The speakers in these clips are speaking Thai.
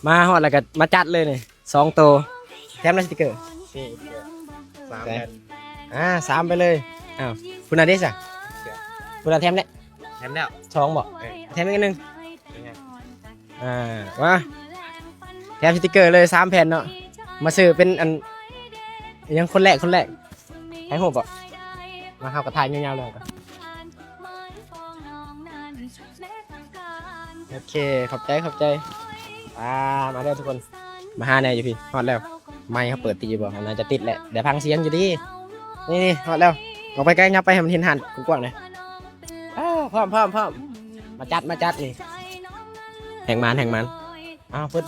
มาฮอดแล้วก็มาจัดเลยนี่2ตัวแถมสติกเกอร์นี่3แผ่น3ไปเลยอ้าวคุณอาเดชอ่ะคุณอาแถมเนี่ย แถมแล้ว 2บ่แถมอีกนึง เป็นไง มาแถมสติกเกอร์เลย3แผ่นเนาะมาซื้อเป็นอันยังคนแรกให้โหบอ่ะมาเฮากระทายยาวๆเลยก่อนโอเคขอบใจมาเด้อทุกคนมาหาแน่อยู่พี่ฮอดแล้วไม่เขาเปิดตีบ่น่าจะติดแหละเดี๋ยวพังเสียงอยู่ดีนี่ฮอดแล้วออกไปใกล้งับไปให้มันเห็นหันกว้างๆเลยพร้อมมาจัดนี่แห่งมันอ้าวเบิด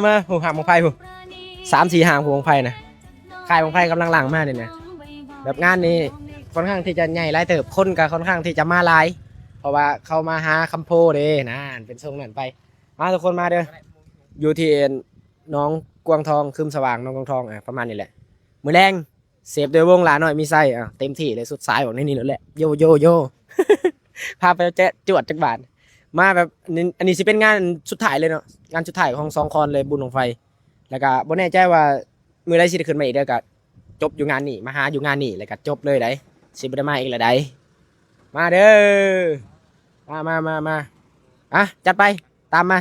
มาหูหางของไผ่หู3-4หางของไผ่นะค่ายของไผ่กำลังหลังมากเลยนะแบบงานนี้ค่อนข้างที่จะใหญ่หลายเติบคนก็ค่อนข้างที่จะมาหลายเพราะว่าเขามาหาคำโพเด้นะเป็นทรงนั้นไปมาทุกคนมาเด้ออยู่ที่น้องกวางทองคืมสว่างน้องกวางทองประมาณนี้แหละมือแรงเสพโดยวงหลาหน่อยมีไส้เต็มที่เลยสุดสายบอกนี่แล้วแหละโย พาไปเจ๊จวดจักบาทมาแบบอันนี้สิเป็นงานสุดท้ายเลยเนาะงานสุดท้ายของ2 คอนเลยบุญของไฟแล้วก็บ่แน่ใจว่ามือไรสิได้ขึ้นมาอีกเด้อก็จบอยู่งานนี้มาหาอยู่งานนี้แล้วก็จบเลยได้สิบ่ได้มาอีกแล้วได้มาเด้อมาจัดไปตามมา